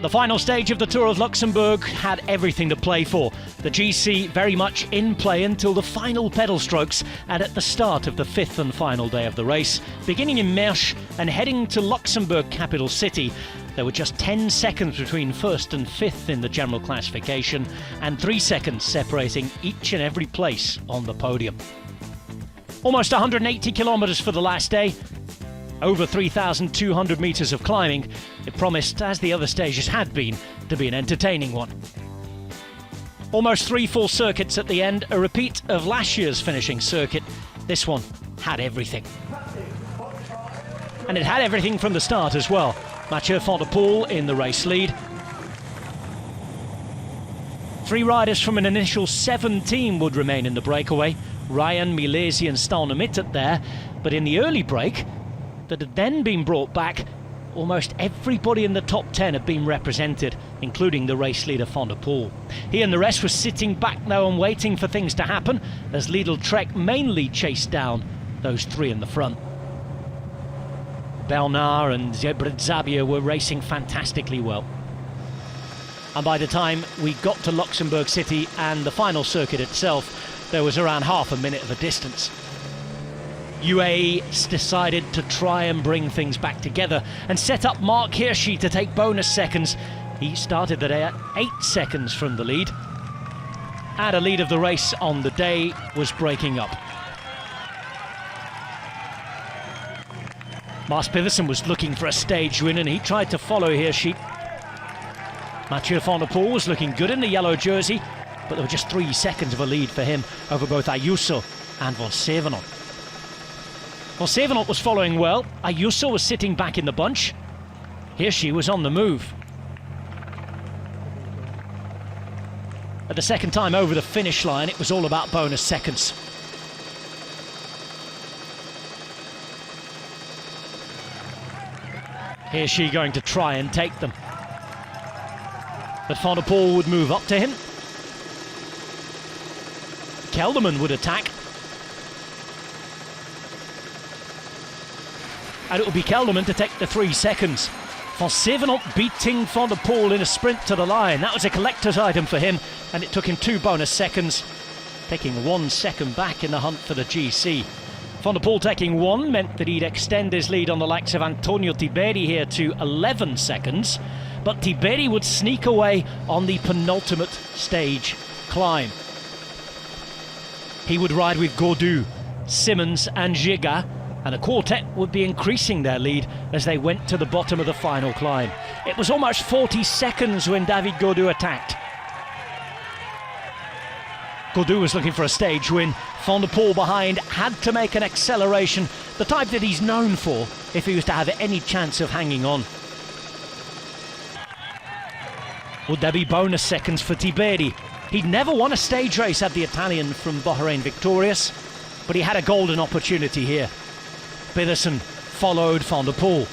The final stage of the Tour of Luxembourg had everything to play for. The GC very much in play until the final pedal strokes and at the start of the fifth and final day of the race. Beginning in Mersch and heading to Luxembourg capital city, there were just 10 seconds between first and fifth in the general classification and 3 seconds separating each and every place on the podium. Almost 180 kilometres for the last day. Over 3,200 metres of climbing. It promised, as the other stages had been, to be an entertaining one. Almost 3 full circuits at the end, a repeat of last year's finishing circuit. This one had everything. And it had everything from the start as well. Mathieu van der Poel in the race lead. 3 riders from an initial 7 team would remain in the breakaway. Ryan, Milesi and Staune-Mittert there. But in the early break, that had then been brought back, almost everybody in the top 10 had been represented, including the race leader Van der Poel. He and the rest were sitting back now and waiting for things to happen, as Lidl Trek mainly chased down those 3 in the front. Bernard and Zabia were racing fantastically well. And by the time we got to Luxembourg City and the final circuit itself, there was around half a minute of a distance. UAE decided to try and bring things back together and set up Mark Hirschi to take bonus seconds. He started the day at 8 seconds from the lead. And a lead of the race on the day was breaking up. Mars Pedersen was looking for a stage win and he tried to follow Hirschi. Mathieu van der Poel was looking good in the yellow jersey, but there were just 3 seconds of a lead for him over both Ayuso and Van Sevenot. Van Sevenot was following well. Ayuso was sitting back in the bunch. Hirschi was on the move. At the second time over the finish line, it was all about bonus seconds. Hirschi going to try and take them. But Van der Poel would move up to him. Kelderman would attack. And it will be Kelderman to take the 3 seconds. Van Sevenot beating Van der Poel in a sprint to the line. That was a collector's item for him, and it took him 2 bonus seconds, taking 1 second back in the hunt for the GC. Van der Poel taking 1 meant that he'd extend his lead on the likes of Antonio Tiberi here to 11 seconds, but Tiberi would sneak away on the penultimate stage climb. He would ride with Gaudu, Simmons and Giga, and the quartet would be increasing their lead as they went to the bottom of the final climb. It was almost 40 seconds when David Gaudu attacked. Gaudu was looking for a stage win. Van der Poel behind had to make an acceleration, the type that he's known for if he was to have any chance of hanging on. Would there be bonus seconds for Tiberi? He'd never won a stage race at the Italian from Bahrain victorious, but he had a golden opportunity here. Pedersen followed Van der Poel.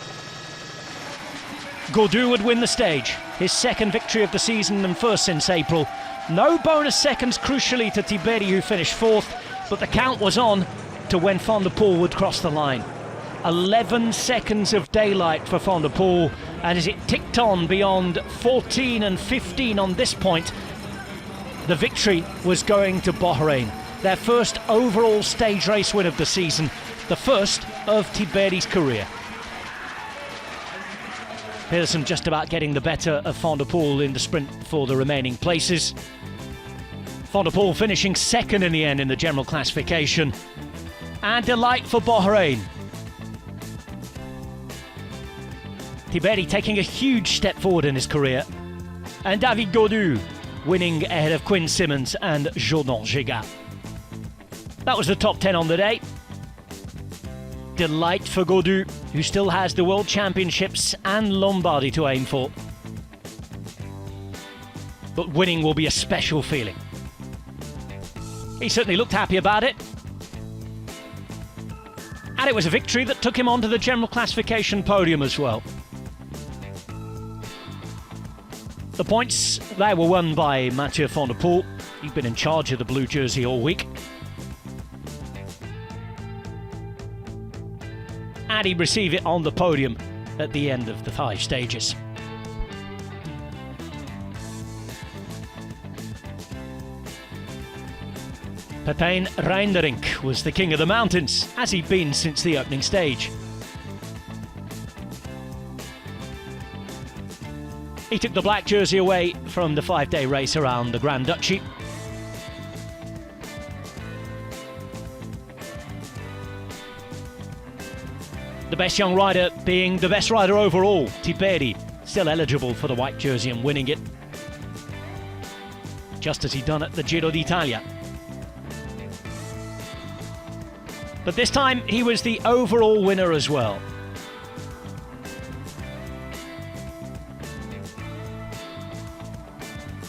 Gaudu would win the stage, his 2nd victory of the season and first since April. No bonus seconds crucially to Tiberi, who finished 4th, but the count was on to when Van der Poel would cross the line. 11 seconds of daylight for Van der Poel, and as it ticked on beyond 14 and 15 on this point, the victory was going to Bahrain. Their first overall stage race win of the season, the first of Tiberi's career. Pedersen just about getting the better of Van der Poel in the sprint for the remaining places. Van der Poel finishing 2nd in the end in the general classification. And delight for Bahrain. Tiberi taking a huge step forward in his career. And David Gaudu winning ahead of Quinn Simmons and Jordan Giga. That was the top 10 on the day. Delight for Gaudu, who still has the World Championships and Lombardy to aim for. But winning will be a special feeling. He certainly looked happy about it. And it was a victory that took him onto the general classification podium as well. The points, they were won by Mathieu van der Poel. He'd been in charge of the blue jersey all week. And he'd receive it on the podium at the end of the 5 stages. Pepijn Reinderink was the king of the mountains, as he'd been since the opening stage. He took the black jersey away from the 5-day race around the Grand Duchy. The best young rider being the best rider overall, Tiperi, still eligible for the white jersey and winning it, just as he'd done at the Giro D'Italia. But this time he was the overall winner as well.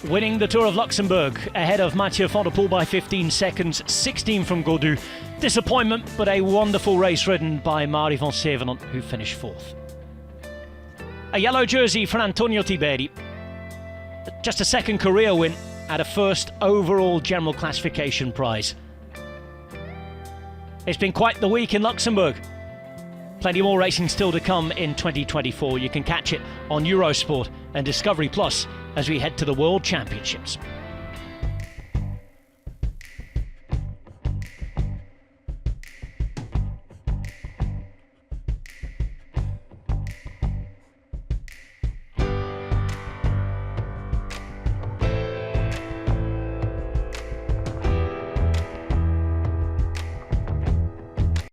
Winning the Tour of Luxembourg ahead of Mathieu van der Poel by 15 seconds, 16 from Gaudu. Disappointment, but a wonderful race ridden by Mari van Sevenant, who finished 4th. A yellow jersey for Antonio Tiperi. Just a second career win at a first overall general classification prize. It's been quite the week in Luxembourg. Plenty more racing still to come in 2024. You can catch it on Eurosport and Discovery Plus as we head to the World Championships.